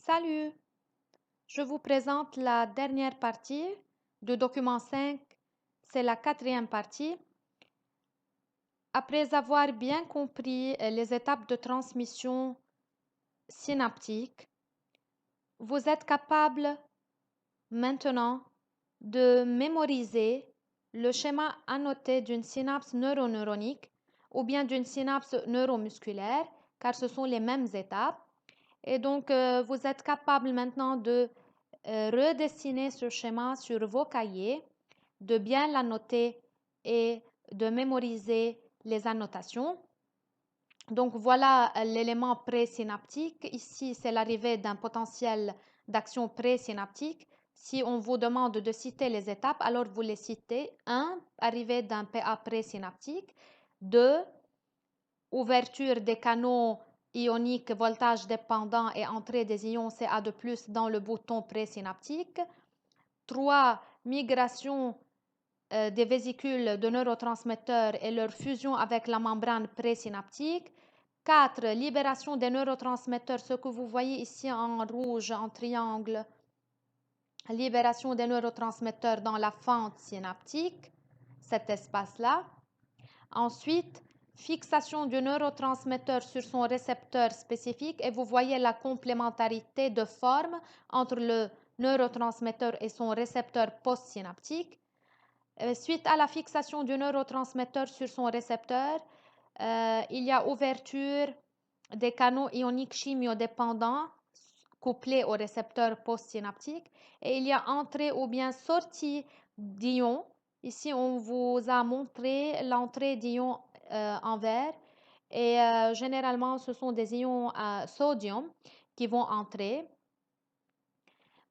Salut, je vous présente la dernière partie du document 5. C'est la quatrième partie. Après avoir bien compris les étapes de transmission synaptique, vous êtes capable maintenant de mémoriser le schéma annoté d'une synapse neuroneuronique ou bien d'une synapse neuromusculaire, car ce sont les mêmes étapes. Et donc, vous êtes capable maintenant de redessiner ce schéma sur vos cahiers, de bien l'annoter et de mémoriser les annotations. Donc, voilà l'élément présynaptique. Ici, c'est l'arrivée d'un potentiel d'action présynaptique. Si on vous demande de citer les étapes, alors vous les citez. 1. Arrivée d'un PA présynaptique. 2. Ouverture des canaux ioniques voltage dépendant et entrée des ions Ca de plus dans le bouton présynaptique. 3. Migration des vésicules de neurotransmetteurs et leur fusion avec la membrane présynaptique. 4. Libération des neurotransmetteurs, ce que vous voyez ici en rouge, en triangle. Libération des neurotransmetteurs dans la fente synaptique, cet espace-là. Ensuite, fixation du neurotransmetteur sur son récepteur spécifique et vous voyez la complémentarité de forme entre le neurotransmetteur et son récepteur postsynaptique. Suite à la fixation du neurotransmetteur sur son récepteur, il y a ouverture des canaux ioniques chimiodépendants couplés au récepteur postsynaptique et il y a entrée ou bien sortie d'ions. Ici, on vous a montré l'entrée d'ions en vert et généralement, ce sont des ions à sodium qui vont entrer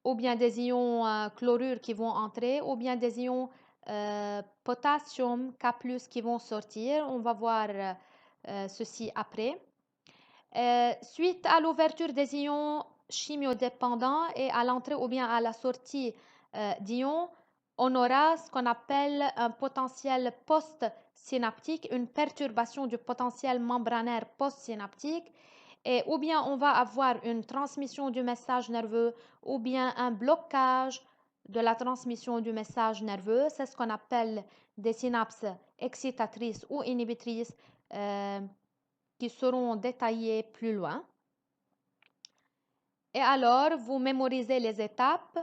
ou bien des ions chlorure qui vont entrer ou bien des ions potassium K+, qui vont sortir. On va voir ceci après. Suite à l'ouverture des ions chimiodépendants et à l'entrée ou bien à la sortie d'ions, on aura ce qu'on appelle un potentiel post-synaptique, une perturbation du potentiel membranaire post-synaptique. Et ou bien on va avoir une transmission du message nerveux ou bien un blocage de la transmission du message nerveux. C'est ce qu'on appelle des synapses excitatrices ou inhibitrices qui seront détaillées plus loin. Et alors, vous mémorisez les étapes.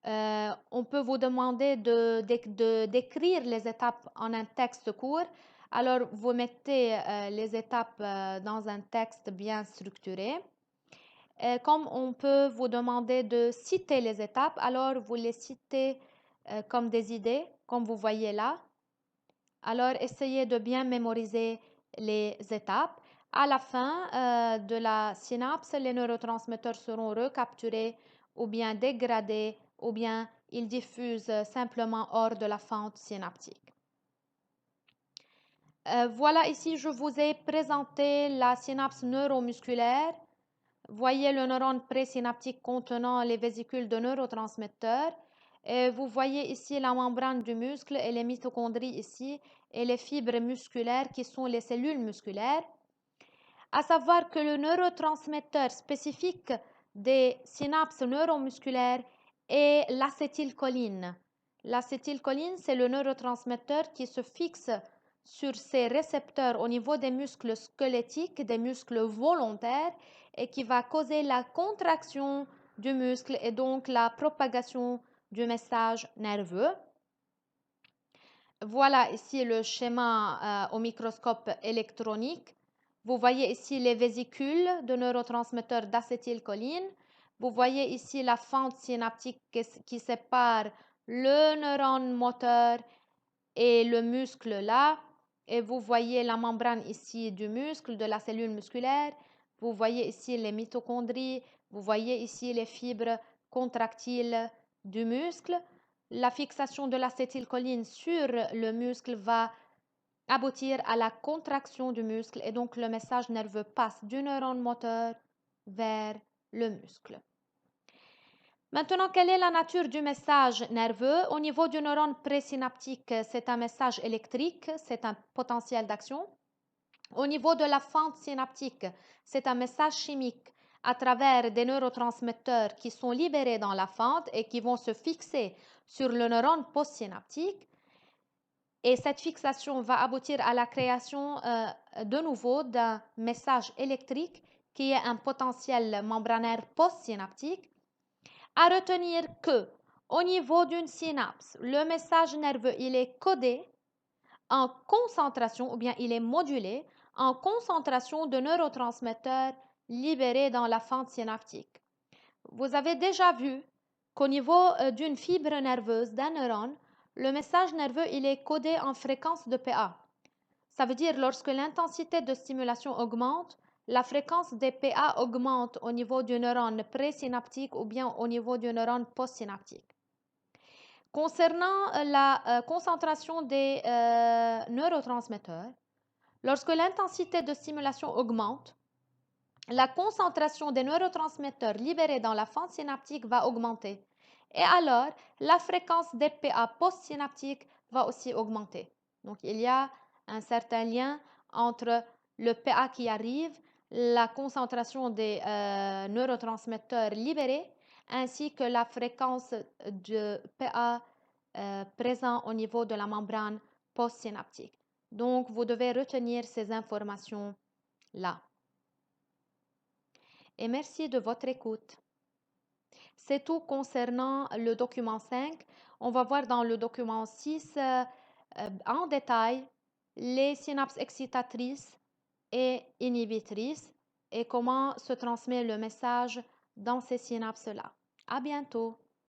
On peut vous demander d'écrire les étapes en un texte court. Alors, vous mettez les étapes dans un texte bien structuré. Comme on peut vous demander de citer les étapes, alors vous les citez comme des idées, comme vous voyez là. Alors, essayez de bien mémoriser les étapes. À la fin de la synapse, les neurotransmetteurs seront recapturés ou bien dégradés ou bien ils diffusent simplement hors de la fente synaptique. Voilà ici, je vous ai présenté la synapse neuromusculaire. Voyez le neurone présynaptique contenant les vésicules de neurotransmetteurs. Et vous voyez ici la membrane du muscle et les mitochondries ici et les fibres musculaires qui sont les cellules musculaires. À savoir que le neurotransmetteur spécifique des synapses neuromusculaires est l'acétylcholine. L'acétylcholine, c'est le neurotransmetteur qui se fixe sur ses récepteurs au niveau des muscles squelettiques, des muscles volontaires, et qui va causer la contraction du muscle et donc la propagation du message nerveux. Voilà ici le schéma au microscope électronique. Vous voyez ici les vésicules de neurotransmetteurs d'acétylcholine. Vous voyez ici la fente synaptique qui sépare le neurone moteur et le muscle là. Et vous voyez la membrane ici du muscle, de la cellule musculaire. Vous voyez ici les mitochondries. Vous voyez ici les fibres contractiles du muscle. La fixation de l'acétylcholine sur le muscle va aboutir à la contraction du muscle et donc le message nerveux passe du neurone moteur vers le muscle. Maintenant, quelle est la nature du message nerveux? Au niveau du neurone présynaptique, c'est un message électrique, c'est un potentiel d'action. Au niveau de la fente synaptique, c'est un message chimique à travers des neurotransmetteurs qui sont libérés dans la fente et qui vont se fixer sur le neurone postsynaptique. Et cette fixation va aboutir à la création de nouveau d'un message électrique qui est un potentiel membranaire postsynaptique. À retenir que au niveau d'une synapse, le message nerveux il est codé en concentration ou bien il est modulé en concentration de neurotransmetteurs libérés dans la fente synaptique. Vous avez déjà vu qu'au niveau d'une fibre nerveuse, d'un neurone, le message nerveux il est codé en fréquence de PA. Ça veut dire lorsque l'intensité de stimulation augmente, la fréquence des PA augmente au niveau du neurone présynaptique ou bien au niveau du neurone postsynaptique. Concernant la concentration des neurotransmetteurs, lorsque l'intensité de stimulation augmente, la concentration des neurotransmetteurs libérés dans la fente synaptique va augmenter. Et alors, la fréquence des PA postsynaptiques va aussi augmenter. Donc, il y a un certain lien entre le PA qui arrive, la concentration des neurotransmetteurs libérés, ainsi que la fréquence de PA présent au niveau de la membrane postsynaptique. Donc, vous devez retenir ces informations-là. Et merci de votre écoute. C'est tout concernant le document 5. On va voir dans le document 6 en détail les synapses excitatrices et inhibitrices et comment se transmet le message dans ces synapses-là. À bientôt.